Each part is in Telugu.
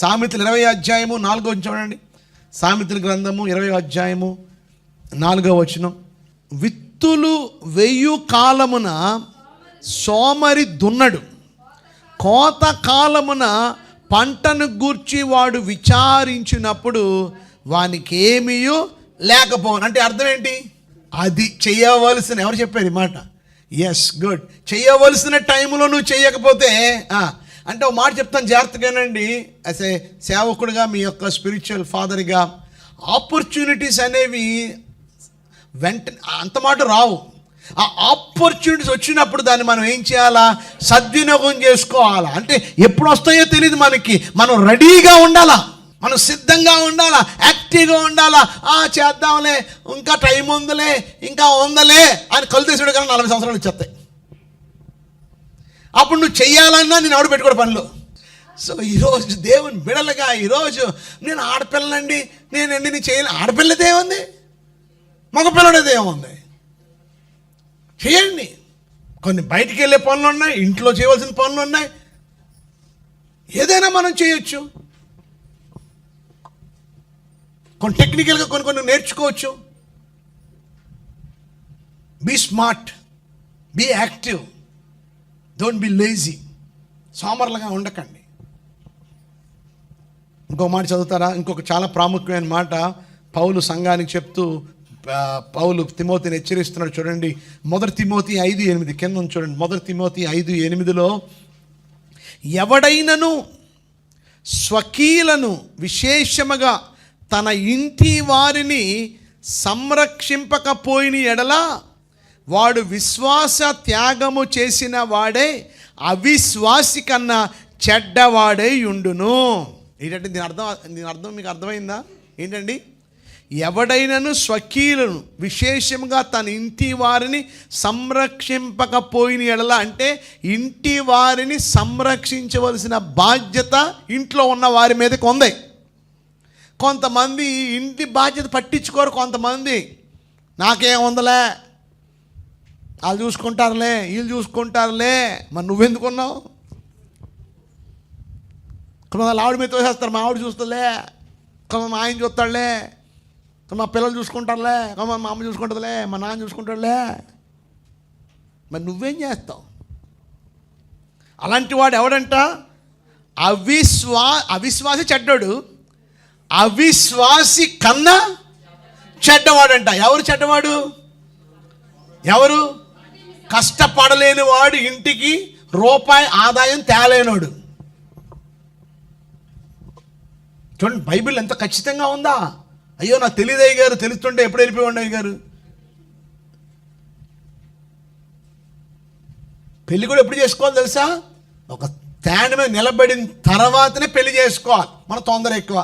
సామెతలు 20 చూడండి. సామెతల గ్రంథము 20 4 విత్తులు వేయు కాలమున సోమరి దున్నడు, కోత కాలమున పంటను గూర్చి వాడు విచారించినప్పుడు వానికి ఏమీ లేకపోను. అంటే అర్థం ఏంటి? అది చేయవలసిన, ఎవరు చెప్పారు ఈ మాట? Yes, good. చేయవలసిన టైంలో నువ్వు చేయకపోతే అంటే ఒక మాట చెప్తాను జాగ్రత్తగానండి. యాజ్ ఏ సేవకుడిగా, మీ యొక్క స్పిరిచువల్ ఫాదర్గా, ఆపర్చునిటీస్ అనేవి అంత మాట రావు. ఆ ఆపర్చునిటీస్ వచ్చినప్పుడు దాన్ని మనం ఏం చేయాలా? సద్వినియోగం చేసుకోవాలా. అంటే ఎప్పుడు వస్తాయో తెలియదు మనకి. మనం రెడీగా ఉండాలా, మనం సిద్ధంగా ఉండాలా, యాక్టివ్గా ఉండాలా. చేద్దాంలే, ఇంకా టైం ఉందిలే, ఇంకా ఉందలే అని కళ్ళు తీసుడు కానీ 40 సంవత్సరాలు వచ్చేస్తాయి. అప్పుడు నువ్వు చెయ్యాలన్నా నేను ఎవడు పెట్టుకోడు పనులు. సో ఈరోజు దేవుని బిడలుగా, ఈరోజు నేను ఆడపిల్లనండి, నేను చేయాలి. ఆడపిల్లదేముంది, మగపిల్లడేదేముంది, చేయండి. కొన్ని బయటికి వెళ్ళే పనులు ఉన్నాయి, ఇంట్లో చేయవలసిన పనులు ఉన్నాయి, ఏదైనా మనం చేయొచ్చు. కొన్ని టెక్నికల్గా కొన్ని నేర్చుకోవచ్చు. Be smart, be active, don't be lazy. సోమరులుగా ఉండకండి. ఇంకో మాట చదువుతారా? ఇంకొక చాలా ప్రాముఖ్యమైన మాట పౌలు సంఘానికి చెప్తూ, పౌలు తిమోతిని హెచ్చరిస్తున్నాడు. చూడండి, 1 తిమోతి 5:8 కింద చూడండి. 1 తిమోతి 5:8 ఎవడైనను స్వకీలను విశేషముగా తన ఇంటి వారిని సంరక్షింపకపోయిన ఎడల వాడు విశ్వాస త్యాగము చేసిన వాడే అవిశ్వాసి కన్నా చెడ్డవాడే ఉండును. ఏంటంటే దీని అర్థం మీకు అర్థమైందా? ఏంటండి? ఎవడైనను స్వకీయులను విశేషంగా తన ఇంటి వారిని సంరక్షింపకపోయిన ఎడల, అంటే ఇంటి వారిని సంరక్షించవలసిన బాధ్యత ఇంట్లో ఉన్న వారి మీదకి ఉంది. కొంతమంది ఇంటి బాధ్యత పట్టించుకోరు. కొంతమంది నాకేముందలే, వాళ్ళు చూసుకుంటారులే, వీళ్ళు చూసుకుంటారులే, మరి నువ్వెందుకున్నావు? కొంతమంది ఆవిడ మీద తోసేస్తారు, మా ఆవిడ చూస్తుందిలే, కొంతమంది మా ఆయన చూస్తాడులే, మా పిల్లలు చూసుకుంటారులే, కొంతమంది మా అమ్మ చూసుకుంటుందిలే, మా నాన్న చూసుకుంటాడులే. మరి నువ్వేం చేస్తావు? అలాంటి వాడు ఎవడంట? అవిశ్వాసి చెడ్డాడు, అవిశ్వాసి కన్నా చెడ్డవాడంట. ఎవరు చెడ్డవాడు? ఎవరు? కష్టపడలేని వాడు, ఇంటికి రూపాయి ఆదాయం తేలేనోడు. చూడండి, బైబిల్ ఎంత ఖచ్చితంగా ఉందా? అయ్యో నాకు తెలియదు అయ్య గారు, తెలుస్తుంటే ఎప్పుడు వెళ్ళిపోయి అయ్య గారు. పెళ్ళి కూడా ఎప్పుడు చేసుకోవాలి తెలుసా? ఒక స్టాండ్ మీద నిలబడిన తర్వాతనే పెళ్లి చేసుకోవాలి. మన తొందర ఎక్కువ.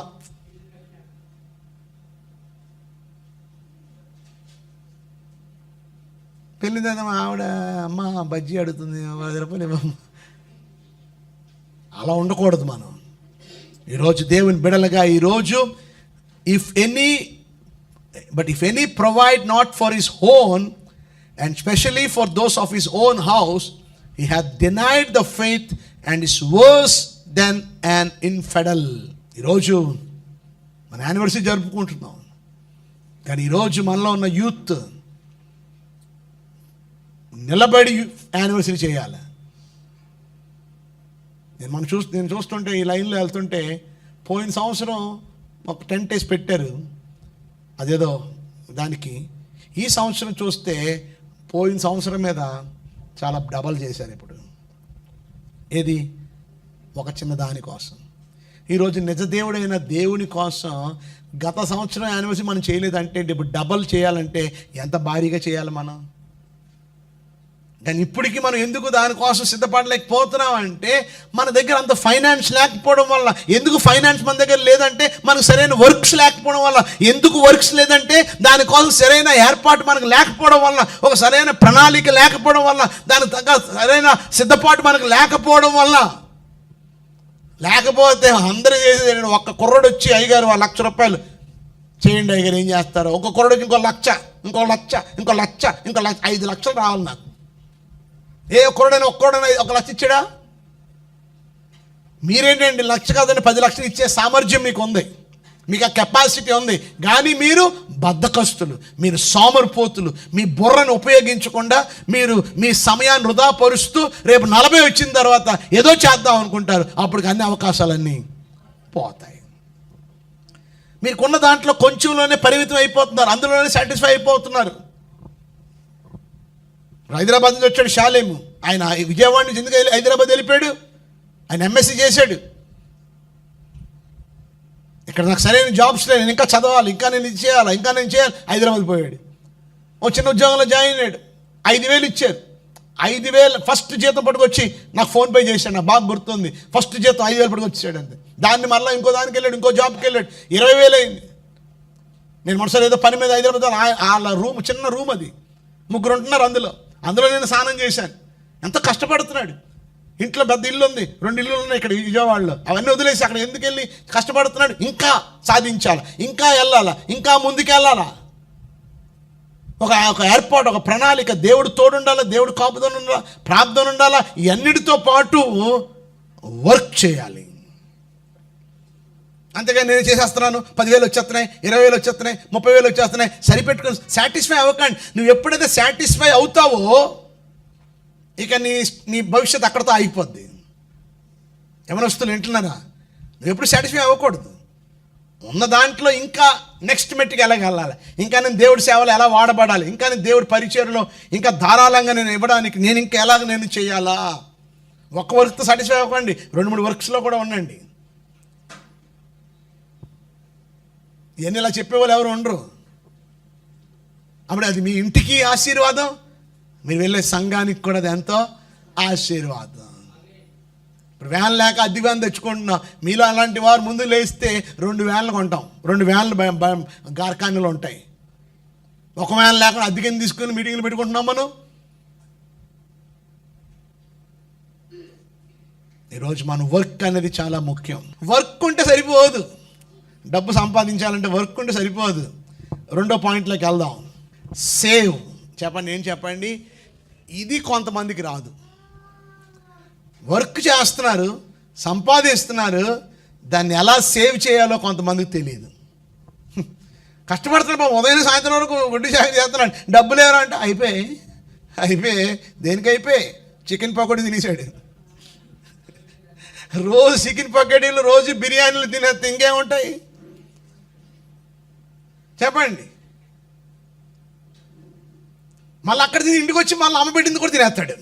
పెళ్ళి మా ఆవిడ అమ్మ బజ్జీ అడుగుతుంది, 10 రూపాయలు ఇవ్వమ్మ. అలా ఉండకూడదు మనం. ఈరోజు దేవుని బిడలుగా, ఈరోజు if any provide not for his own and specially for those of his own house, he have denied the faith and is worse than an infidel. ఈరోజు మన యానివర్సరీ జరుపుకుంటున్నాం, కానీ ఈరోజు మనలో ఉన్న యూత్ నిలబడి యానివర్సరీ చేయాలి. నేను చూస్తుంటే ఈ లైన్లో వెళ్తుంటే, పోయిన సంవత్సరం ఒక టెంట్ వేసి పెట్టారు అదేదో దానికి. ఈ సంవత్సరం చూస్తే పోయిన సంవత్సరం మీద చాలా డబల్ చేశారు. ఇప్పుడు ఏది? ఒక చిన్న దానికోసం. ఈరోజు నిజ దేవుడైన దేవుని కోసం గత సంవత్సరం యానివర్సరీ మనం చేయలేదంటే, ఇప్పుడు డబల్ చేయాలంటే ఎంత భారీగా చేయాలి మనం? కానీ ఇప్పటికీ మనం ఎందుకు దానికోసం సిద్ధపడలేకపోతున్నాం అంటే, మన దగ్గర అంత ఫైనాన్స్ లేకపోవడం వల్ల. ఎందుకు ఫైనాన్స్ మన దగ్గర లేదంటే, మనకు సరైన వర్క్స్ లేకపోవడం వల్ల. ఎందుకు వర్క్స్ లేదంటే, దానికోసం సరైన ఏర్పాటు మనకు లేకపోవడం వల్ల, ఒక సరైన ప్రణాళిక లేకపోవడం వల్ల, దానికి తగ్గ సరైన సిద్ధపాటు మనకు లేకపోవడం వల్ల. లేకపోతే అందరూ చేసేది, ఒక్క కుర్రోడు వచ్చి అయ్యగారు 1 లక్ష రూపాయలు చేయండి అయ్యగారు, ఏం చేస్తారు? ఒక కుర్రోడు వచ్చి ఇంకో లక్ష, ఇంకో లక్ష, ఇంకో లక్ష, ఇంకో లక్ష, 5 లక్షలు రావాలి నాకు. ఏ ఒక్కడైనా 1 లక్ష ఇచ్చాడా? మీరేంటండి 1,00,000 కాదండి 10 లక్షలు ఇచ్చే సామర్థ్యం మీకు ఉంది, మీకు ఆ కెపాసిటీ ఉంది. కానీ మీరు బద్ధకస్తులు, మీరు సోమరిపోతులు. మీ బుర్రను ఉపయోగించకుండా మీరు మీ సమయాన్ని వృధా పరుస్తూ రేపు 40 వచ్చిన తర్వాత ఏదో చేద్దాం అనుకుంటారు. అప్పటికి అన్ని అవకాశాలన్నీ పోతాయి. మీకున్న దాంట్లో కొంచెంలోనే పరిమితం అయిపోతున్నారు, అందులోనే సాటిస్ఫై అయిపోతున్నారు. హైదరాబాద్ నుంచి వచ్చాడు షాలేము. ఆయన విజయవాడ నుంచి ఎందుకు హైదరాబాద్ వెళ్ళిపోయాడు? ఆయన ఎంఎస్సీ చేశాడు. ఇక్కడ నాకు సరైన జాబ్స్ లేదు, నేను ఇంకా చదవాలి, ఇంకా నేను ఇది చేయాలి, ఇంకా నేను చేయాలి. హైదరాబాద్ పోయాడు. ఓ చిన్న ఉద్యోగంలో జాయిన్ అయ్యాడు. 5,000 ఇచ్చారు. 5,000 ఫస్ట్ జీతం పట్టుకొచ్చి నాకు ఫోన్పే చేశాడు. నాకు బాగా గుర్తుంది. ఫస్ట్ జీతం 5,000 పట్టుకొచ్చాడు అంతే. దాన్ని మళ్ళీ ఇంకో దానికి వెళ్ళాడు, ఇంకో జాబ్కి వెళ్ళాడు. 20,000 అయింది. నేను మనసులో ఏదో పని మీద హైదరాబాద్ వాళ్ళ రూమ్, చిన్న రూమ్ అది, 3 ఉంటున్నారు అందులో నేను స్నానం చేశాను. ఎంత కష్టపడుతున్నాడు. ఇంట్లో పెద్ద ఇల్లు ఉంది, 2 ఇల్లులు ఉన్నాయి ఇక్కడ విజయవాడలో. అవన్నీ వదిలేసి అక్కడ ఎందుకు వెళ్ళి కష్టపడుతున్నాడు? ఇంకా సాధించాలా, ఇంకా వెళ్ళాలా, ఇంకా ముందుకెళ్ళాలా. ఒక ఏర్పాటు, ఒక ప్రణాళిక, దేవుడు తోడుండాలా, దేవుడు కాపుదల ఉండాలా, ప్రార్థన ఉండాలా. ఇవన్నిటితో పాటు వర్క్ చేయాలి. అంతేగాని నేను చేసేస్తున్నాను, 10,000 వచ్చేస్తున్నాయి, 20,000 వచ్చేస్తున్నాయి, 30,000 వచ్చేస్తున్నాయి, సరిపెట్టుకొని సాటిస్ఫై అవ్వకండి. నువ్వు ఎప్పుడైతే సాటిస్ఫై అవుతావో ఇక నీ భవిష్యత్తు అక్కడితో ఆగిపోద్ది. ఏమైనా వస్తువులు వింటున్నారా? నువ్వు ఎప్పుడు సాటిస్ఫై అవ్వకూడదు. ఉన్న దాంట్లో ఇంకా నెక్స్ట్ మెట్టుకు వెళ్ళగలాలి. ఇంకా నేను దేవుడి సేవలో ఎలా వాడబడాలి, ఇంకా నేను దేవుడి పరిచయంలో ఇంకా ధారాళంగా నేను ఇవ్వడానికి నేను ఇంకా ఎలాగ నేను చేయాలా. ఒక్క వర్క్తో సాటిస్ఫై అవ్వకండి, 2-3 వర్క్స్లో కూడా ఉండండి. ఇవన్నీ ఇలా చెప్పేవాళ్ళు ఎవరు ఉండరు. అప్పుడు అది మీ ఇంటికి ఆశీర్వాదం, మీరు వెళ్ళే సంఘానికి కూడా అది ఎంతో ఆశీర్వాదం. ఇప్పుడు వ్యాన్ లేక అద్దె వ్యాన్ తెచ్చుకుంటున్నాం. మీలో అలాంటి వారు ముందు లేస్తే 2 వ్యాన్లు కొంటాం, 2 వ్యాన్లు గార్ఖానీలు ఉంటాయి. ఒక వ్యాన్ లేకుండా అద్దె కింద తీసుకుని మీటింగ్లు పెట్టుకుంటున్నాం మనం. ఈరోజు మన వర్క్ అనేది చాలా ముఖ్యం. వర్క్ ఉంటే సరిపోదు, డబ్బు సంపాదించాలంటే వర్క్ ఉంటే సరిపోదు. 2వ పాయింట్లోకి వెళ్దాం. సేవ్. చెప్పండి, ఏం చెప్పండి? ఇది కొంతమందికి రాదు. వర్క్ చేస్తున్నారు, సంపాదిస్తున్నారు, దాన్ని ఎలా సేవ్ చేయాలో కొంతమందికి తెలియదు. కష్టపడుతున్నాడు, ఉదయం సాయంత్రం వరకు వడ్డీ సాయం చేస్తున్నాడు, డబ్బులు ఎవరు అంటే అయిపోయి దేనికి అయిపోయి చికెన్ పకోడీ తినేసాడు. రోజు చికెన్ పకోడీలు, రోజు బిర్యానీలు తినేస్తే ఇంకేముంటాయి చెప్పండి. మళ్ళీ అక్కడ తిని ఇంటికి వచ్చి మళ్ళీ అమ్మ పెట్టింది కూడా తినేస్తాడు.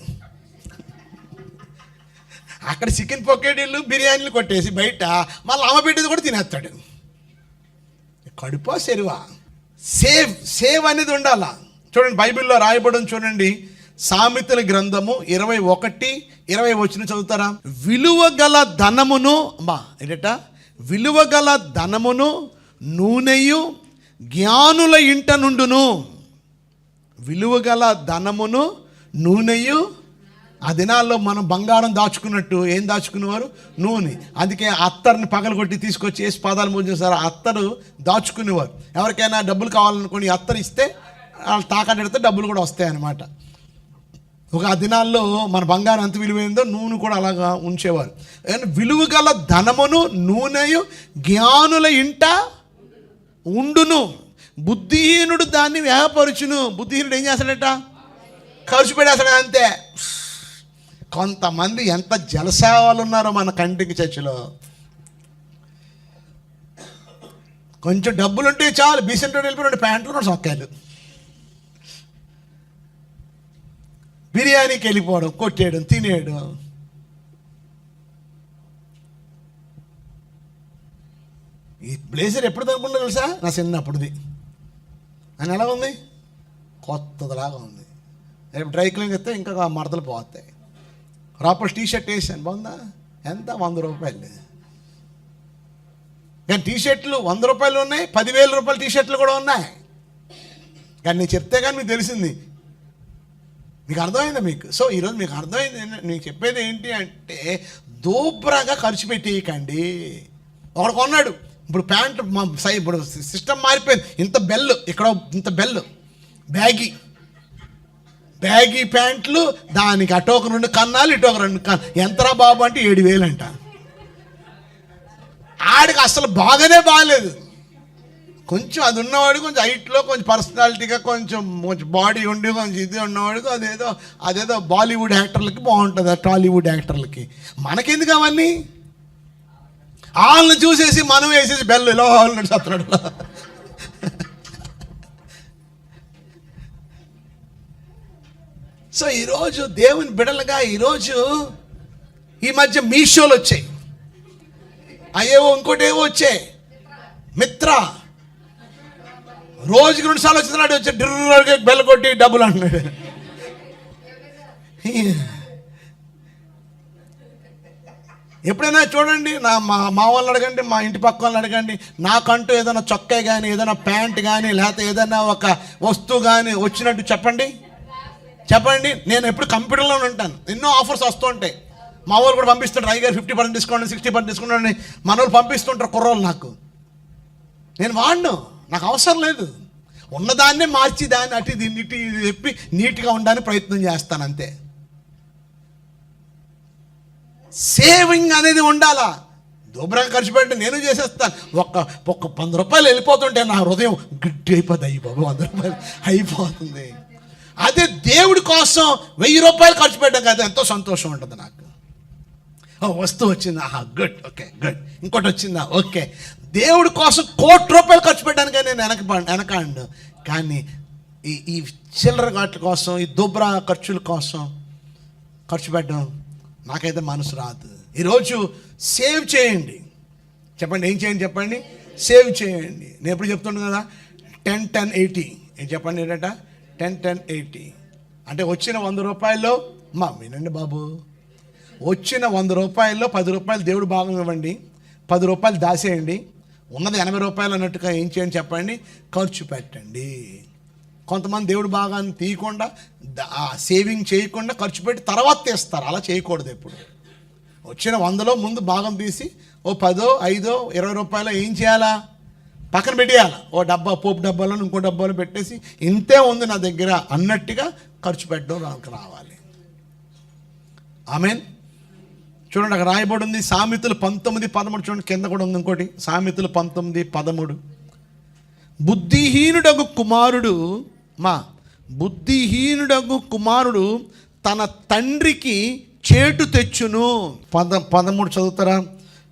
అక్కడ చికెన్ పకోడీలు బిర్యానీలు కొట్టేసి బయట మళ్ళీ అమ్మ పెట్టింది కూడా తినేస్తాడు. కడుపా సెరువా? సేవ్ అనేది ఉండాలా. చూడండి, బైబిల్లో రాయబడి చూడండి, సామెతల గ్రంథము 21:20 వచ్చిన చదువుతారా? విలువగల ధనమును, విలువగల ధనమును నూనెయు జ్ఞానుల ఇంట నుండును. విలువగల ధనమును నూనెయు. ఆ దినాల్లో మనం బంగారం దాచుకున్నట్టు ఏం దాచుకునేవారు? నూనె. అందుకే అత్తర్ని పగలగొట్టి తీసుకొచ్చి వేసి పాదాలు మోసేసారు. అత్తరు దాచుకునేవారు. ఎవరికైనా డబ్బులు కావాలనుకోని అత్తరు ఇస్తే వాళ్ళు తాకడెడితే డబ్బులు కూడా వస్తాయన్నమాట. ఆ దినాల్లో మన బంగారం ఎంత విలువైందో నూనె కూడా అలాగా ఉంచేవారు. విలువగల ధనమును నూనెయు జ్ఞానుల ఇంట ఉండును. బుద్ధిహీనుడు దాన్ని వ్యాపరుచును. బుద్ధిహీనుడు ఏం చేస్తాడట? ఖర్చు పెట్టేస్తాడు అంతే. కొంతమంది ఎంత జలసేవలు ఉన్నారో మన కంటికి చర్చిలో. కొంచెం డబ్బులుంటే చాలు, బీసెంట్ వెళ్ళిపోయిన ప్యాంట్లు కూడా సొక్కాలు, బిర్యానీకి వెళ్ళిపోవడం, కొట్టేయడం, తినేయడం. ఈ బ్లేజర్ ఎప్పుడు తనుకుంటా తెలుసా? నా చిన్నప్పుడుది. అని ఎలా ఉంది? కొత్తదిలాగా ఉంది. రేపు డ్రై క్లీన్ చేస్తే ఇంకా మడతలు పోతాయి. రాపర్ టీషర్ట్ వేసాను, బాగుందా? ఎంత? 100 రూపాయలు. కానీ టీషర్ట్లు 100 రూపాయలు ఉన్నాయి, 10,000 రూపాయల టీషర్ట్లు కూడా ఉన్నాయి. కానీ నేను చెప్తే కానీ మీకు తెలిసింది, మీకు అర్థమైందా? మీకు సో ఈరోజు మీకు అర్థమైంది. నేను చెప్పేది ఏంటి అంటే, దూబ్రాగా ఖర్చు పెట్టేయకండి. ఒకడు కొన్నాడు, ఇప్పుడు ప్యాంట్ ఇప్పుడు సిస్టమ్ మారిపోయింది. ఇంత బెల్లు, ఇక్కడ ఇంత బెల్లు, బ్యాగీ ప్యాంట్లు, దానికి అటోక 2 కన్నాలు, ఇటోక 2 కన్నాలు. ఎంతరా బాబు అంటే 7,000 అంట. ఆడికి అసలు బాగానే బాగలేదు. కొంచెం అది ఉన్నవాడు కొంచెం హైట్లో కొంచెం పర్సనాలిటీగా కొంచెం బాడీ ఉండి కొంచెం ఇది ఉన్నవాడికి అదేదో బాలీవుడ్ యాక్టర్లకి బాగుంటుంది, టాలీవుడ్ యాక్టర్లకి. మనకెందుకు అవన్నీ? వాళ్ళని చూసేసి మనం వేసేసి బెల్లు ఇలా నడుస్తున్నాడు. సో ఈరోజు దేవుని బిడలుగా ఈరోజు ఈ మధ్య మీషోలు వచ్చాయి, అయ్యేవో ఇంకోటి ఏవో వచ్చాయి, మిత్ర రోజుకి 2 సార్లు వచ్చినాడు, వచ్చి డ్రిర్రగా బెల్ల కొట్టి డబ్బులు అంటున్నాడు. ఎప్పుడైనా చూడండి, మా వాళ్ళని అడగండి, మా ఇంటి పక్క వాళ్ళని అడగండి, నాకంటూ ఏదైనా చొక్కా కానీ ఏదైనా ప్యాంట్ కానీ లేకపోతే ఏదైనా ఒక వస్తువు కానీ వచ్చినట్టు చెప్పండి. నేను ఎప్పుడు కంప్యూటర్లోనే ఉంటాను, ఎన్నో ఆఫర్స్ వస్తూ ఉంటాయి. మా వాళ్ళు కూడా పంపిస్తుంటారు, అయ్యగారు 50% డిస్కౌంట్ 60% డిస్కౌంట్ అని మన వాళ్ళు పంపిస్తుంటారు కుర్రోళ్ళు. నేను వాడను, నాకు అవసరం లేదు. ఉన్నదాన్నే మార్చి దాన్ని అటు ఇది ఇటు చెప్పి నీట్గా ఉండడానికి ప్రయత్నం చేస్తాను అంతే. సేవింగ్ అనేది ఉండాలా. దూబరంగా ఖర్చు పెట్టి నేను చేసేస్తాను. ఒక్క 100 రూపాయలు వెళ్ళిపోతుంటే నా హృదయం గట్టి అయిపోతుంది. అయ్యి బాబు 100 రూపాయలు అయిపోతుంది. అదే దేవుడి కోసం 1000 రూపాయలు ఖర్చు పెట్టడం కదా, ఎంతో సంతోషం ఉంటుంది నాకు. వస్తువు వచ్చిందా, గుడ్, ఓకే గుడ్. ఇంకోటి వచ్చిందా, ఓకే. దేవుడి కోసం 1 కోటి రూపాయలు ఖర్చు పెట్టడానికి నేను వెనకాండు. కానీ ఈ చిల్లర వాటి కోసం, ఈ దుబ్రా ఖర్చుల కోసం ఖర్చు పెట్టడం నాకైతే మనసు రాదు. ఈరోజు సేవ్ చేయండి. చెప్పండి, ఏం చేయండి చెప్పండి? సేవ్ చేయండి. నేను ఎప్పుడు చెప్తున్నాను కదా, 10-10-80. ఏం చెప్పండి ఏంటంట? 10-10-80 అంటే వచ్చిన 100 రూపాయల్లో వినండి బాబు, వచ్చిన 100 రూపాయల్లో 10 రూపాయలు దేవుడు భాగం ఇవ్వండి, 10 రూపాయలు దాసేయండి, ఉన్నది 80 రూపాయలు అన్నట్టుగా ఏం చేయండి చెప్పండి? ఖర్చు పెట్టండి. కొంతమంది దేవుడు భాగాన్ని తీయకుండా సేవింగ్ చేయకుండా ఖర్చు పెట్టి తర్వాత తీస్తారు. అలా చేయకూడదు. ఎప్పుడు వచ్చిన 100లో ముందు భాగం తీసి 10, 5, 20 రూపాయలు ఏం చేయాలా? పక్కన పెట్టేయాలి. డబ్బా, పోపు డబ్బాలో ఇంకో డబ్బాలో పెట్టేసి ఇంతే ఉంది నా దగ్గర అన్నట్టుగా ఖర్చు పెట్టడం నాకు రావాలి. ఆమేన్. చూడండి, అక్కడ రాయబడి ఉంది సామెతలు 19:13. చూడండి, కింద కూడా ఉంది ఇంకోటి, సామెతలు 19:13. బుద్ధిహీనుడగు కుమారుడు తన తండ్రికి చేటు తెచ్చును. 13 చదువుతారా?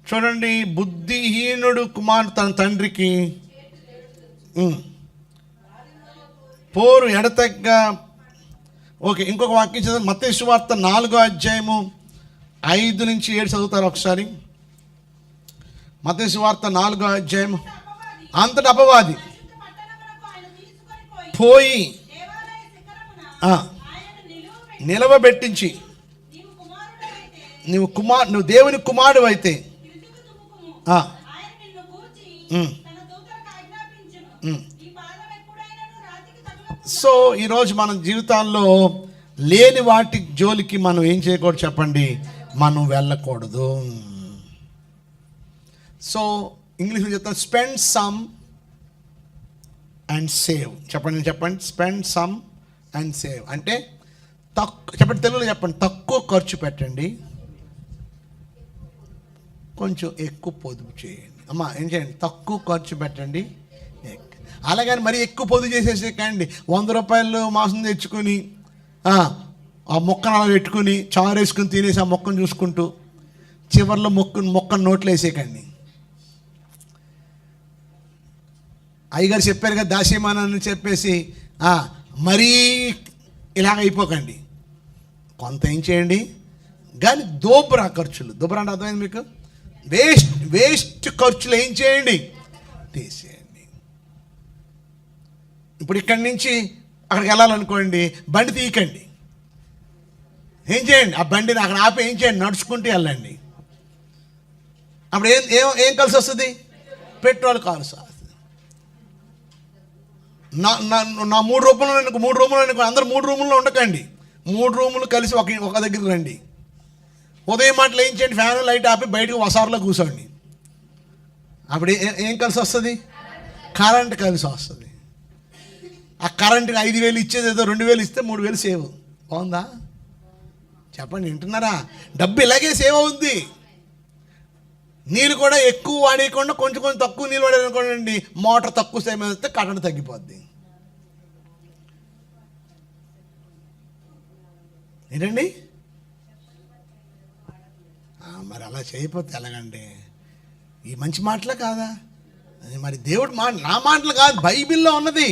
చూడండి, బుద్ధిహీనుడు కుమారుడు తన తండ్రికి పోరు ఎడతెగ్గ. ఓకే, ఇంకొక వాక్యం చదువు. మత్తయి సువార్త 4:5-7 చదువుతారు ఒకసారి. మత్తయి సువార్త 4:5. అంతటి అపవాది పోయి నిలవబెట్టించి, నువ్వు దేవుని కుమారుడు అయితే సో ఈరోజు మన జీవితాల్లో లేని వాటి జోలికి మనం ఏం చేయకూడదు చెప్పండి? మనం వెళ్ళకూడదు. సో ఇంగ్లీష్లో చెప్తాను, స్పెండ్ సమ్ అండ్ సేవ్. చెప్పండి, స్పెండ్ సమ్ అండ్ సేవ్ అంటే చెప్పండి, తెలుగులో చెప్పండి, తక్కువ ఖర్చు పెట్టండి, కొంచెం ఎక్కువ పొదుపు చేయండి. ఏం చేయండి? తక్కువ ఖర్చు పెట్టండి. అలాగని మరి ఎక్కువ పొదుపు చేసేసి కండి 100 రూపాయలు మాంసం తెచ్చుకొని ఆ మొక్కను అలా పెట్టుకుని చారు వేసుకుని తినేసి ఆ మొక్కను చూసుకుంటూ చివరిలో మొక్కను నోట్లో వేసేయకండి. అయ్యగారు చెప్పారు కదా దాసేమానని చెప్పేసి మరీ ఇలాగ అయిపోకండి. కొంత ఏం చేయండి, కానీ దోబరా ఖర్చులు, దోబరా అంటే అర్థమైంది మీకు? వేస్ట్ ఖర్చులు ఏం చేయండి? తీసేయండి. ఇప్పుడు ఇక్కడి నుంచి అక్కడికి వెళ్ళాలనుకోండి, బండి తీయకండి. ఏం చేయండి? ఆ బండిని అక్కడ ఆపి ఏం చేయండి? నడుచుకుంటూ వెళ్ళండి. అప్పుడు ఏం కలిసి వస్తుంది? పెట్రోల్ కలిసి వస్తుంది. నా 3 రూములు అనుకో, 3 రూములు అనుకో, అందరు 3 రూముల్లో ఉండకండి. 3 రూములు కలిసి ఒక దగ్గరికి రండి. ఉదయం మాటలు ఏం చేయండి? ఫ్యాన్ లైట్ ఆపి బయటకు వసారులో కూర్చోండి. అప్పుడు ఏం కలిసి వస్తుంది? కరెంట్ కలిసి వస్తుంది. ఆ కరెంట్కి 5,000 ఇచ్చేది ఏదో 2,000 ఇస్తే 3,000 సేవ్. బాగుందా? చెప్పండి, వింటున్నారా? డబ్బు ఇలాగే సేవ్ అవుద్ది. నీళ్ళు కూడా ఎక్కువ వాడేయకుండా కొంచెం కొంచెం తక్కువ నీళ్ళు వాడేయనుకోండి, మోటార్ తక్కువ సమయం వస్తే కరెంట్ తగ్గిపోద్ది. ఏంటండి మరి అలా చేయకపోతే ఎలాగండి? ఈ మంచి మాటలే కాదా? మరి దేవుడు మాట, నా మాటలు కాదు, బైబిల్లో ఉన్నది.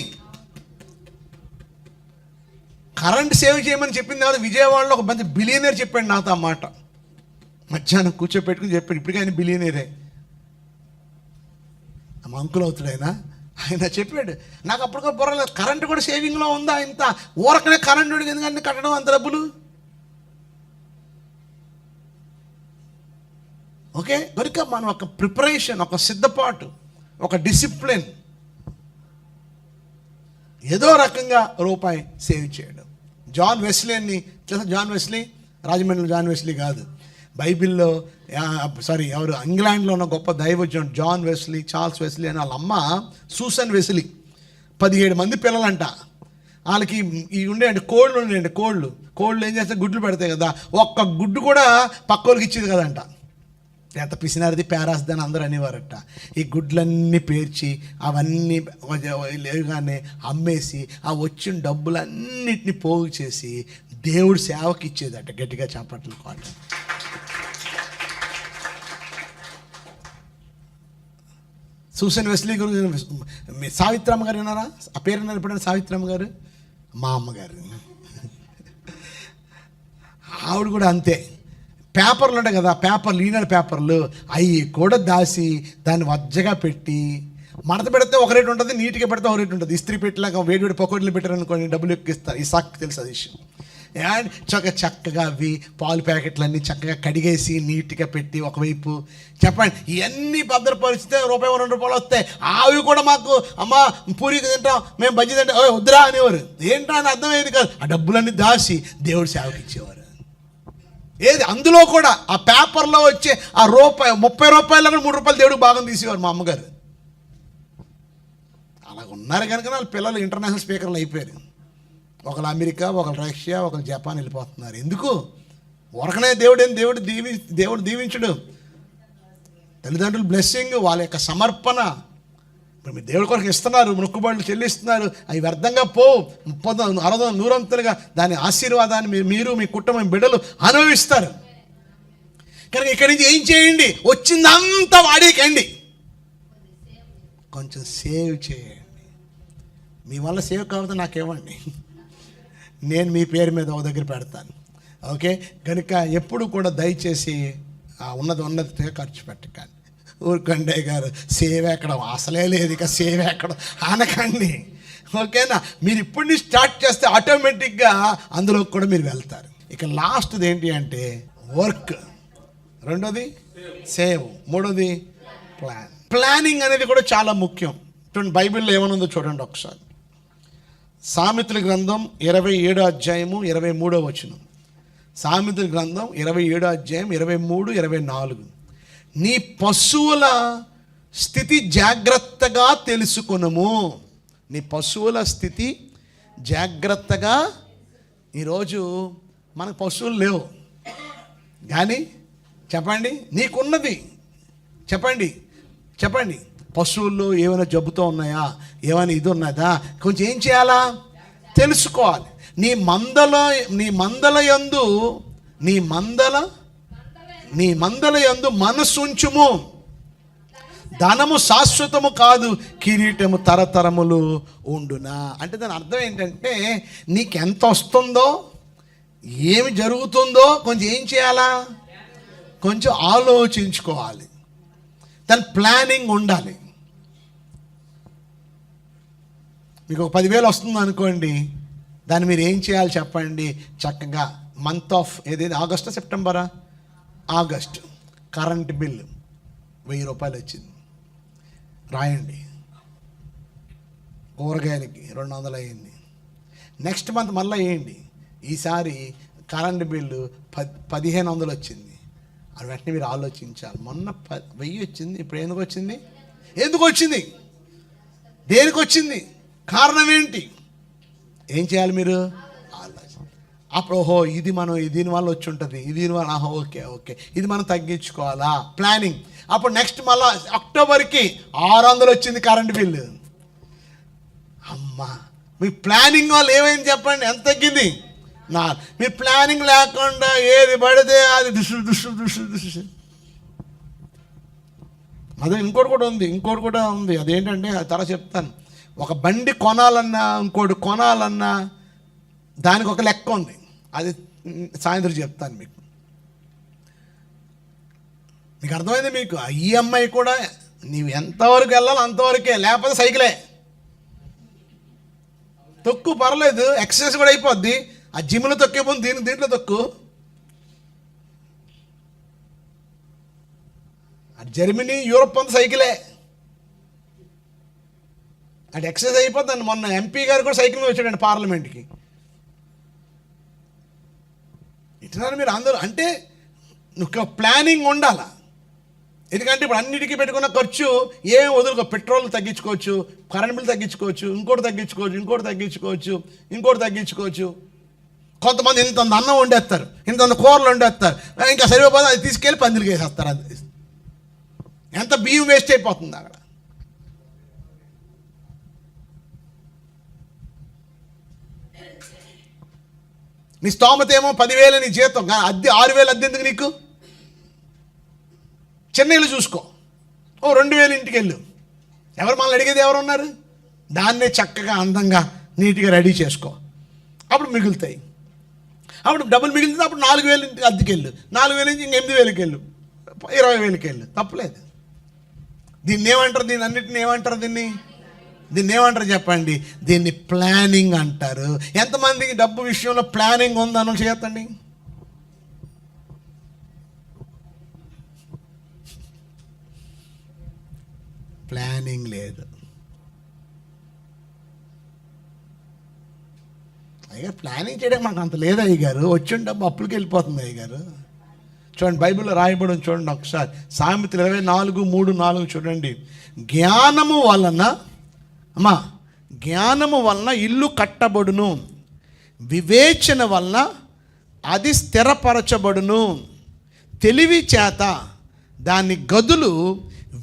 కరెంట్ సేవ్ చేయమని చెప్పింది కాదు. విజయవాడలో ఒక మంచి బిలియనర్ చెప్పాడు నాతో ఆ మాట. మధ్యాహ్నం కూర్చోపెట్టుకుని చెప్పాడు. ఇప్పటికీ ఆయన బిలియనరే, మా అంకుల్ అవుతాడు ఆయన చెప్పాడు. నాకు అప్పటికో బుర్రలేదు, కరెంట్ కూడా సేవింగ్లో ఉందా ఇంత? ఊరకనే కరెంట్ ఎందుకంటే కట్టడం అంత డబ్బులు. ఓకే, కనుక మనం ఒక ప్రిపరేషన్, ఒక సిద్ధపాటు, ఒక డిసిప్లిన్, ఏదో రకంగా రూపాయి సేవ్ చేయడం. జాన్ వెస్లీ అని తెలుసా? జాన్ వెస్లీ, రాజమండ్రిలో జాన్ వెస్లీ కాదు, బైబిల్లో ఎవరు ఇంగ్లాండ్లో ఉన్న గొప్ప దైవజనుడు జాన్ వెస్లీ, చార్ల్స్ వెస్లీ అని వాళ్ళ అమ్మ సూసన్ వెస్లీ. 17 మంది పిల్లలంట వాళ్ళకి. ఇవి ఉండేయండి కోళ్ళు, ఉండేయండి కోళ్ళు ఏం చేస్తే గుడ్లు పెడతాయి కదా, ఒక్క గుడ్డు కూడా పక్కోళ్ళకి ఇచ్చేది కదంట. ఎంత పిసినారిది పేరాస్ది అని అందరూ అనేవారట. ఈ గుడ్లన్నీ పేర్చి అవన్నీ లేవుగానే అమ్మేసి ఆ వచ్చిన డబ్బులన్నిటిని పోగు చేసి దేవుడి సేవకి ఇచ్చేదట. గట్టిగా చేపట్ల కోట. సూసన్ వెస్లీ గురించి సావిత్రమ్మ గారు విన్నారా? ఆ పేరు విన్నారు ఎప్పుడైనా? సావిత్రమ్మ గారు మా అమ్మగారు. ఆవిడ కూడా అంతే. పేపర్లు ఉంటాయి కదా, పేపర్లు, ఈనాడు పేపర్లు, అవి కూడా దాసి దాన్ని వజ్జగా పెట్టి, మడత పెడితే ఒక రేటు ఉంటుంది, నీట్గా పెడితే ఒక రేటు ఉంటుంది. ఇస్త్రీ పెట్టిలాగా వేడి పకోడీలు పెట్టారనుకోండి, డబ్బులు ఎక్కిస్తారు. ఈ సాక్ తెలుసు అది విషయం. అండ్ చక్కగా అవి పాలు ప్యాకెట్లన్నీ చక్కగా కడిగేసి నీట్గా పెట్టి ఒకవైపు చెప్పండి, ఇవన్నీ భద్రపరిస్తే రూపాయి 2 రూపాయలు వస్తాయి. అవి కూడా మాకు అమ్మ పూరి తింటాం, మేము బజ్జీ తింటాం, వద్దురా అనేవారు. ఏంటో అని అర్థమయ్యేది కాదు. ఆ డబ్బులన్నీ దాచి దేవుడి సేవకి ఇచ్చేవారు. ఏది అందులో కూడా ఆ పేపర్లో వచ్చే ఆ రూపాయి 30 రూపాయలు కూడా 3 రూపాయలు దేవుడికి భాగం తీసేవారు మా అమ్మగారు. అలాగ ఉన్నారు కనుక వాళ్ళ పిల్లలు ఇంటర్నేషనల్ స్పీకర్లు అయిపోయారు. ఒకరు అమెరికా, ఒకరు రష్యా, ఒకరు జపాన్ వెళ్ళిపోతున్నారు. ఎందుకు? ఊరకనే దేవుడు దీవించడు. తల్లిదండ్రులు బ్లెస్సింగ్, వాళ్ళ యొక్క సమర్పణ. ఇప్పుడు మీరు దేవుడి కొరకు ఇస్తున్నారు, మొక్కుబడులు చెల్లిస్తున్నారు, అవి వ్యర్థంగా 30, 60, 100 దాని ఆశీర్వాదాన్ని మీరు మీ కుటుంబం బిడ్డలు అనుభవిస్తారు. కనుక ఇక్కడి నుంచి ఏం చేయండి? వచ్చిందంతా వాడేకండి, కొంచెం సేవ్ చేయండి. మీ వల్ల సేవ్ కాకపోతే నాకేమండి, నేను మీ పేరు మీద ఒక దగ్గర పెడతాను. ఓకే, కనుక ఎప్పుడు కూడా దయచేసి ఉన్నదిగా ఖర్చు పెట్టకండి. ఊరుకండే గారు సేవ్ ఎక్కడం అసలే లేదు, ఇక సేవ్ ఎక్కడం అనకండి. ఓకేనా? మీరు ఇప్పటి నుంచి స్టార్ట్ చేస్తే ఆటోమేటిక్గా అందులో కూడా మీరు వెళ్తారు. ఇక లాస్ట్ది ఏంటి అంటే వర్క్, రెండోది సేవ్, మూడోది ప్లానింగ్ అనేది కూడా చాలా ముఖ్యం. చూడండి బైబిల్లో ఏమనుందో చూడండి ఒకసారి. సామెతల గ్రంథం 27వ అధ్యాయము 23వ వచనం. సామెతల గ్రంథం 27వ అధ్యాయం 23, 24. నీ పశువుల స్థితి జాగ్రత్తగా తెలుసుకొనుము. నీ పశువుల స్థితి జాగ్రత్తగా. ఈరోజు మనకు పశువులు లేవు కానీ చెప్పండి, నీకున్నది చెప్పండి పశువుల్లో ఏమైనా జబ్బుతో ఉన్నాయా, ఏమైనా ఇది ఉన్నదా, కొంచెం ఏం చేయాలా తెలుసుకోవాలి. నీ మందల యందు మనసుంచుము. ధనము శాశ్వతము కాదు, కిరీటము తరతరములు ఉండునా. అంటే దాని అర్థం ఏంటంటే నీకెంత వస్తుందో, ఏమి జరుగుతుందో కొంచెం ఏం చేయాలా, కొంచెం ఆలోచించుకోవాలి. దాని ప్లానింగ్ ఉండాలి. మీకు ఒక 10,000 వస్తుంది అనుకోండి, దాన్ని మీరు ఏం చేయాలి చెప్పండి. చక్కగా మంత్ ఆఫ్ ఏదైతే ఆగస్టు సెప్టెంబరా, ఆగస్టు కరెంట్ బిల్లు 1000 రూపాయలు వచ్చింది రాయండి. కూరగాయలకి 200 అయ్యింది. నెక్స్ట్ మంత్ మళ్ళీ వేయండి. ఈసారి కరెంట్ బిల్లు 1,500 వచ్చింది. అది వెంటనే మీరు ఆలోచించాలి. మొన్న 1000 వచ్చింది, ఇప్పుడు ఎందుకు వచ్చింది, దేనికి వచ్చింది, కారణం ఏంటి, ఏం చేయాలి మీరు ఆలోచన. అప్పుడు ఓహో ఇది మనం దీనివల్ల వచ్చి ఉంటుంది, దీనివల్ల ఓకే ఓకే ఇది మనం తగ్గించుకోవాలా ప్లానింగ్. అప్పుడు నెక్స్ట్ మళ్ళీ అక్టోబర్కి 600 వచ్చింది కరెంట్ బిల్లు. అమ్మా మీ ప్లానింగ్ వల్ల ఏమైంది చెప్పండి, ఎంత తగ్గింది? మీ ప్లానింగ్ లేకుండా ఏది పడితే అది దుష్టు. అదే ఇంకోటి కూడా ఉంది. అదేంటంటే అది తర్వాత చెప్తాను. ఒక బండి కొనాలన్నా ఇంకోటి కొనాలన్నా దానికి ఒక లెక్క ఉంది, అది సాయంత్రం చెప్తాను మీకు అర్థమైంది. మీకు ఈఎంఐ కూడా నీవు ఎంతవరకు వెళ్ళాలో అంతవరకే, లేకపోతే సైకిలే తొక్కు, పర్లేదు, ఎక్సర్సైజ్ కూడా అయిపోద్ది. ఆ జిమ్లో తొక్కే పోతే దీంట్లో తొక్కు. జర్మనీ యూరోప్ అంతా సైకిలే, అది ఎక్సర్సైజ్ అయిపోద్దండి. మొన్న ఎంపీ గారు కూడా సైకిల్ మీద వచ్చాడండి పార్లమెంట్కి. ఇటున్నారు మీరు అందరూ. అంటే నువ్వు ప్లానింగ్ ఉండాలా. ఎందుకంటే ఇప్పుడు అన్నిటికీ పెట్టుకున్న ఖర్చు ఏం వదులుకో. పెట్రోల్ తగ్గించుకోవచ్చు, కరెంట్ బిల్ తగ్గించుకోవచ్చు, ఇంకోటి తగ్గించుకోవచ్చు. కొంతమంది ఇంత అన్నం వండేస్తారు, ఇంత కూరలు వండేస్తారు, ఇంకా సరిపోతే అది తీసుకెళ్ళి పందిరికి వేసేస్తారు. అది ఎంత బియ్యం వేస్ట్ అయిపోతుంది అక్కడ. నీ స్తోమత ఏమో 10,000 నీ జీతం, అద్దె 6,000 అద్దె ఎందుకు నీకు? చెన్నైలో చూసుకో, 2,000 ఇంటికి వెళ్ళు. ఎవరు మనల్ని అడిగేది ఎవరు ఉన్నారు? దాన్నే చక్కగా అందంగా నీట్గా రెడీ చేసుకో, అప్పుడు మిగులుతాయి. అప్పుడు డబ్బులు మిగిలితే అప్పుడు 4,000 ఇంటికి అద్దెకి వెళ్ళు, 4,000 నుంచి ఇంక 8,000కి వెళ్ళు, 20,000కి వెళ్ళు, తప్పలేదు. దీన్ని ఏమంటారు? దీన్ని ఏమంటారు చెప్పండి? దీన్ని ప్లానింగ్ అంటారు. ఎంతమందికి డబ్బు విషయంలో ప్లానింగ్ ఉందని చేయొద్దండి. ప్లానింగ్ లేదు. అయ్యారు ప్లానింగ్ చేయడం మాకు అంత లేదు అయ్యగారు, వచ్చిన డబ్బు అప్పులకి వెళ్ళిపోతుంది అయ్యగారు. చూడండి బైబిల్లో రాయబడి చూడండి ఒకసారి, సామెతలు 24:3-4 చూడండి. జ్ఞానము వలన ఇల్లు కట్టబడును, వివేచన వలన అది స్థిరపరచబడును, తెలివి చేత దాని గదులు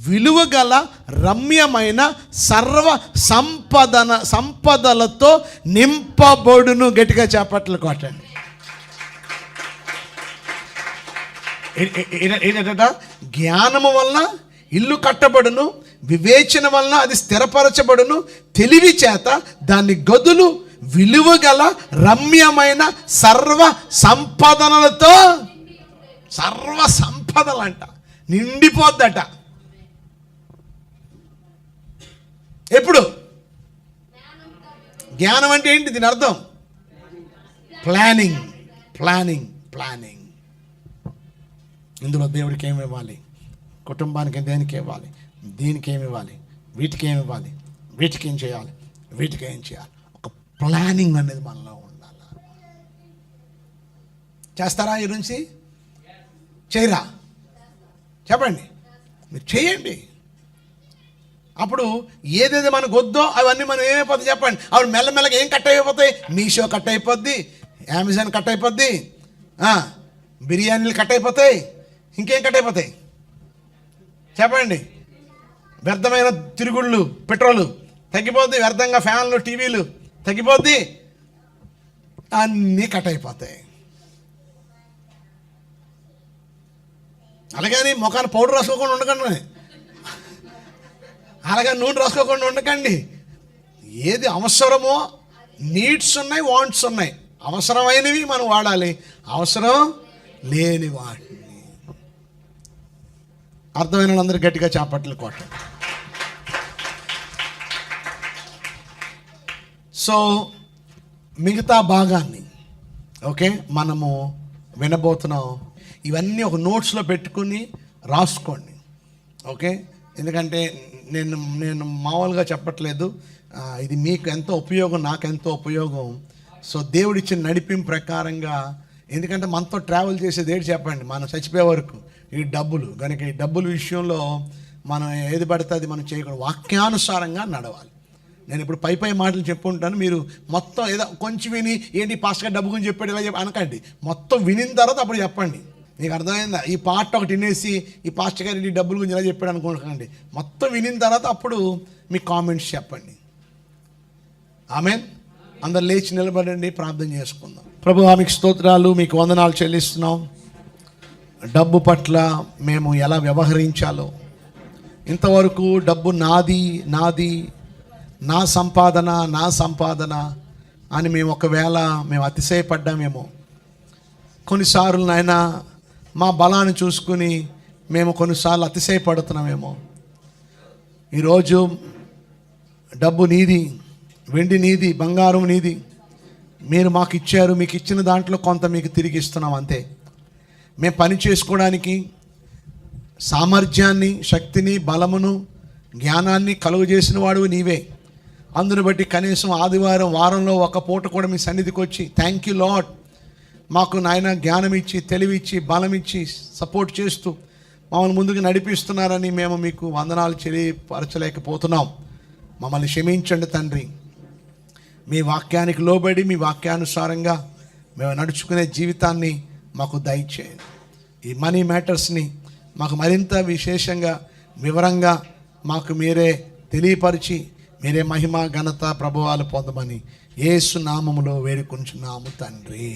విలువగల రమ్యమైన సర్వ సంపదలతో నింపబడును. గట్టిగా చేపట్లు కొట్టండి. ఏంటంట? జ్ఞానము వలన ఇల్లు కట్టబడును, వివేచన వలన అది స్థిరపరచబడును, తెలివి చేత దాని గదులు విలువగల రమ్యమైన సర్వ సంపదలతో, సర్వ సంపదలంట నిండిపోద్దట. ఎప్పుడు? జ్ఞానం అంటే ఏంటి? దీని అర్థం ప్లానింగ్. ఇందులో దేవుడికి ఏమి ఇవ్వాలి, కుటుంబానికి దేనికి ఇవ్వాలి, దీనికి ఏమి ఇవ్వాలి, వీటికి ఏమి ఇవ్వాలి, వీటికి ఏం చేయాలి, ఒక ప్లానింగ్ అనేది మనలో ఉండాలి. చేస్తారా? ఈ నుంచి చేయరా? చెప్పండి, మీరు చేయండి. అప్పుడు ఏదైతే మనకు వద్దో అవన్నీ మనం ఏమైపోతాయి చెప్పండి. అప్పుడు మెల్లమెల్లగా ఏం కట్ అయిపోతాయి? మీషో కట్ అయిపోద్ది, అమెజాన్ కట్ అయిపోద్ది, బిర్యానీలు కట్ అయిపోతాయి, ఇంకేం కట్ అయిపోతాయి చెప్పండి. వ్యర్థమైన తిరుగుళ్ళు, పెట్రోలు తగ్గిపోద్ది, వ్యర్థంగా ఫ్యాన్లు, టీవీలు తగ్గిపోద్ది, అన్నీ కట్ అయిపోతాయి. అలాగని ముఖాన్ని పౌడర్ రాసుకోకుండా ఉండకండి, అలాగే నూనె రాసుకోకుండా ఉండకండి. ఏది అవసరమో, నీడ్స్ ఉన్నాయి, వాంట్స్ ఉన్నాయి. అవసరమైనవి మనం వాడాలి, అవసరం లేని వాటిని. అర్థమైన వాళ్ళందరూ గట్టిగా చేపట్లు కొట్టండి. సో మిగతా భాగాన్ని ఓకే మనము వినబోతున్నాం. ఇవన్నీ ఒక నోట్స్లో పెట్టుకుని రాసుకోండి ఓకే. ఎందుకంటే నేను మామూలుగా చెప్పట్లేదు, ఇది మీకు ఎంతో ఉపయోగం, నాకు ఎంతో ఉపయోగం. సో దేవుడిచ్చిన నడిపింపు ప్రకారంగా, ఎందుకంటే మనతో ట్రావెల్ చేసేది ఏంటి చెప్పండి, మనం చచ్చిపోయే వరకు ఈ డబ్బులు. కనుక ఈ డబ్బుల విషయంలో మనం ఏది పడితే అది మనం చేయకూడదు, వాక్యానుసారంగా నడవాలి. నేను ఇప్పుడు పై మాటలు చెప్పుకుంటాను, మీరు మొత్తం ఏదో కొంచెం విని ఏంటి పాస్టర్ గారు డబ్బు గురించి చెప్పాడు ఇలా చెప్పి అనకండి. మొత్తం వినిన తర్వాత అప్పుడు చెప్పండి. మీకు అర్థమైందా? ఈ పాట ఒకటి వినేసి ఈ పాస్టర్ గారు ఈ డబ్బుల గురించి ఇలా చెప్పాడు అనుకోకండి. మొత్తం వినిన తర్వాత అప్పుడు మీ కామెంట్స్ చెప్పండి. ఆమేన్. అందరు లేచి నిలబడండి, ప్రార్థన చేసుకుందాం. ప్రభువా మీకు స్తోత్రాలు, మీకు వందనాలు చెల్లిస్తున్నాం. డబ్బు పట్ల మేము ఎలా వ్యవహరించాలో, ఇంతవరకు డబ్బు నాది నాది, నా సంపాదన అని మేము ఒకవేళ అతిశయపడ్డామేమో. కొన్నిసార్లు నాయనా మా బలాన్ని చూసుకుని మేము కొన్నిసార్లు అతిశయపడుతున్నామేమో. ఈరోజు డబ్బు నీది, వెండి నీది, బంగారం నీది, మీరు మాకు ఇచ్చారు. మీకు ఇచ్చిన దాంట్లో కొంత మీకు తిరిగి ఇస్తున్నాం అంతే. మేము పని చేసుకోవడానికి సామర్థ్యాన్ని, శక్తిని, బలమును, జ్ఞానాన్ని కలుగజేసిన వాడు నీవే. అందును బట్టి కనీసం ఆదివారం వారంలో ఒక పూట కూడా మీ సన్నిధికి వచ్చి థ్యాంక్ యూ లార్డ్, మాకు నాయన జ్ఞానం ఇచ్చి, తెలివిచ్చి, బలం ఇచ్చి, సపోర్ట్ చేస్తూ మమ్మల్ని ముందుకు నడిపిస్తున్నారని మేము మీకు వందనాలు తెలియపరచలేకపోతున్నాం. మమ్మల్ని క్షమించండి తండ్రి. మీ వాక్యానికి లోబడి, మీ వాక్యానుసారంగా మేము నడుచుకునే జీవితాన్ని మాకు దయచేయండి. ఈ మనీ మ్యాటర్స్ని మాకు మరింత విశేషంగా, వివరంగా మాకు మీరే తెలియపరిచి, మీరే మహిమ, ఘనత, ప్రభువాలు పొందమని యేసు నామములో వేడుకొంచున్నాము తండ్రి.